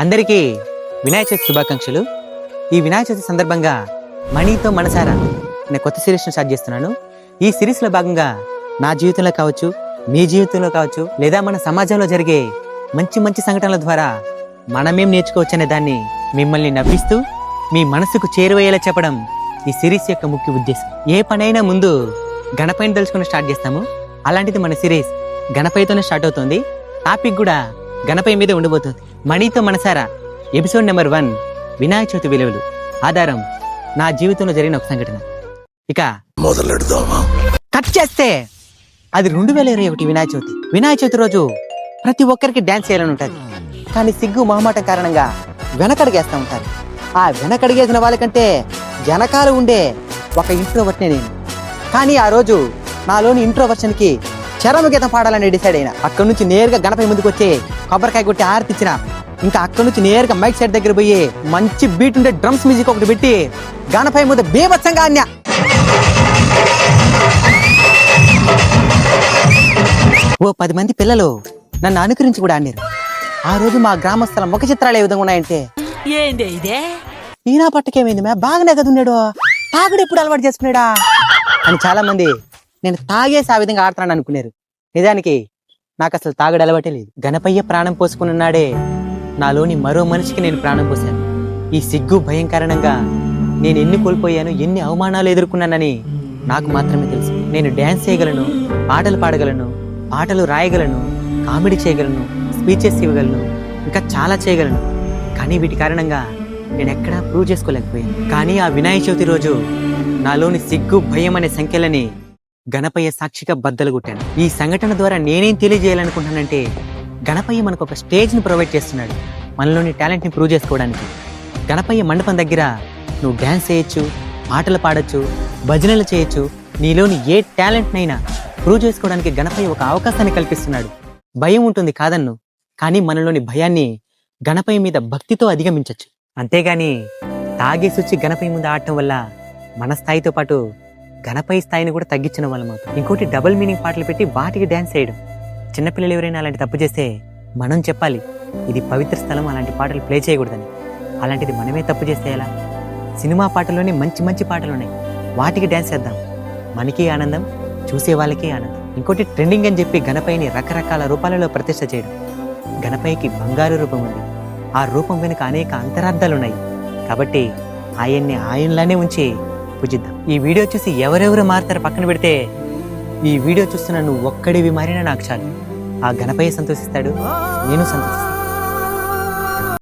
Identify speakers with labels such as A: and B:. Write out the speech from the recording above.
A: అందరికీ వినాయక చవితి శుభాకాంక్షలు. ఈ వినాయక చవితి సందర్భంగా మనీతో మనసారా నేను కొత్త సిరీస్ను స్టార్ట్ చేస్తున్నాను. ఈ సిరీస్లో భాగంగా నా జీవితంలో కావచ్చు, మీ జీవితంలో కావచ్చు, లేదా మన సమాజంలో జరిగే మంచి మంచి సంఘటనల ద్వారా మనమేం నేర్చుకోవచ్చు అనే దాన్ని మిమ్మల్ని నవ్విస్తూ మీ మనసుకు చేరువయ్యేలా చెప్పడం ఈ సిరీస్ యొక్క ముఖ్య ఉద్దేశం. ఏ పనైనా ముందు గణపయ్యని తెలుసుకుని స్టార్ట్ చేస్తాము. అలాంటిది మన సిరీస్ గణపయ్యతోనే స్టార్ట్ అవుతుంది. టాపిక్ కూడా గణపయ్య మీద ఉండబోతుంది. మనీతో మనసారా ఎపిసోడ్ నెంబర్ 1 వినాయక చవితి విలువలు. ఆధారం నా జీవితంలో జరిగిన ఒక సంఘటన. ఇక
B: మొదలెడదామా?
A: కట్ చేస్తే అది 2021 వినాయక చవితి. వినాయక చవితి రోజు ప్రతి ఒక్కరికి డ్యాన్స్ చేయాలని ఉంటుంది. కానీ సిగ్గు మొహమాటం కారణంగా వెనకడిగేస్తూ ఉంటారు. ఆ వెనకడిగేసిన వాళ్ళకంటే వెనకాల ఉండే ఒక ఇంట్రోవర్ట్నే నేను. కానీ ఆ రోజు నాలోని ఇంట్రోవర్షన్కి చరమ గీతం పాడాలని డిసైడ్ అయినా. అక్కడి నుంచి నేరుగా గణపతి ముందుకు వచ్చి కొబ్బరికాయ కొట్టి ఆరతిచ్చిన. ఇంకా అక్కడి నుంచి నేరుగా మైక్ సెట్ దగ్గర పోయి మంచి బీట్ ఉండే డ్రమ్స్ మ్యూజిక్ ఒకటి పెట్టి గణపతి ముందు బీభత్సంగా అన్యా. ఓ 10 మంది పిల్లలు నన్ను అనుకరించి కూడా ఆడారు. ఆ రోజు మా గ్రామస్తుల ముఖ చిత్రాలు ఏ విధంగా ఉన్నాయంటే, ఈనా పట్టకేమైంది మే, బాగానే కదా ఉన్నాడు, తాగుడు ఎప్పుడు అలవాటు చేసుకున్నాడా అని చాలా మంది నేను తాగేసి ఆ విధంగా ఆడతానని అనుకున్నారు. నిజానికి నాకు అసలు తాగడు అలవాటే లేదు. గణపయ్య ప్రాణం పోసుకున్నాడే నాలోని మరో మనిషికి నేను ప్రాణం పోసాను. ఈ సిగ్గు భయం కారణంగా నేను ఎన్ని కోల్పోయాను, ఎన్ని అవమానాలు ఎదుర్కొన్నానని నాకు మాత్రమే తెలుసు. నేను డ్యాన్స్ చేయగలను, పాటలు పాడగలను, పాటలు రాయగలను, కామెడీ చేయగలను, స్పీచెస్ ఇవ్వగలను, ఇంకా చాలా చేయగలను. కానీ వీటి కారణంగా నేను ఎక్కడా ప్రూవ్ చేసుకోలేకపోయాను. కానీ ఆ వినాయక చవితి రోజు నాలోని సిగ్గు భయం అనే సంఖ్యలని గణపయ్య సాక్షిగా బద్దలు కొట్టాను. ఈ సంఘటన ద్వారా నేనేం తెలియజేయాలనుకుంటానంటే, గణపయ్య మనకు ఒక స్టేజ్ని ప్రొవైడ్ చేస్తున్నాడు మనలోని టాలెంట్ని ప్రూవ్ చేసుకోవడానికి. గణపయ్య మండపం దగ్గర నువ్వు డ్యాన్స్ చేయొచ్చు, పాటలు పాడొచ్చు, భజనలు చేయొచ్చు. నీలోని ఏ టాలెంట్నైనా ప్రూవ్ చేసుకోవడానికి గణపయ్య ఒక అవకాశాన్ని కల్పిస్తున్నాడు. భయం ఉంటుంది కాదన్ను, కానీ మనలోని భయాన్ని గణపయ్య మీద భక్తితో అధిగమించవచ్చు. అంతేగాని తాగేసి వచ్చి గణపయ్య ముందు ఆడటం వల్ల మన స్థాయితో పాటు గణపయ్య స్థాయిని కూడా తగ్గించిన వాళ్ళం అవుతాం. ఇంకోటి డబుల్ మీనింగ్ పాటలు పెట్టి వాటికి డ్యాన్స్ చేయడం. చిన్నపిల్లలు ఎవరైనా అలాంటి తప్పు చేస్తే మనం చెప్పాలి, ఇది పవిత్ర స్థలం, అలాంటి పాటలు ప్లే చేయకూడదని. అలాంటిది మనమే తప్పు చేస్తే ఎలా? సినిమా పాటల్లోనే మంచి మంచి పాటలు ఉన్నాయి, వాటికి డ్యాన్స్ చేద్దాం. మనకి ఆనందం, చూసే వాళ్ళకి ఆనందం. ఇంకోటి ట్రెండింగ్ అని చెప్పి గణపయ్యని రకరకాల రూపాలలో ప్రతిష్ఠ చేయడం. గణపయ్యకి బంగారు రూపం ఉంది. ఆ రూపం వెనుక అనేక అంతరార్థాలు ఉన్నాయి. కాబట్టి ఆయన్ని ఆయనలానే ఉంచి పూజిద్దాం. ఈ వీడియో చూసి ఎవరెవరు మారుతారో పక్కన పెడితే, ఈ వీడియో చూస్తున్న నువ్వు ఒక్కడివి మారినా నాకు చాలు. ఆ గణపయ్య సంతోషిస్తాడు, నేను సంతోషిస్తాను.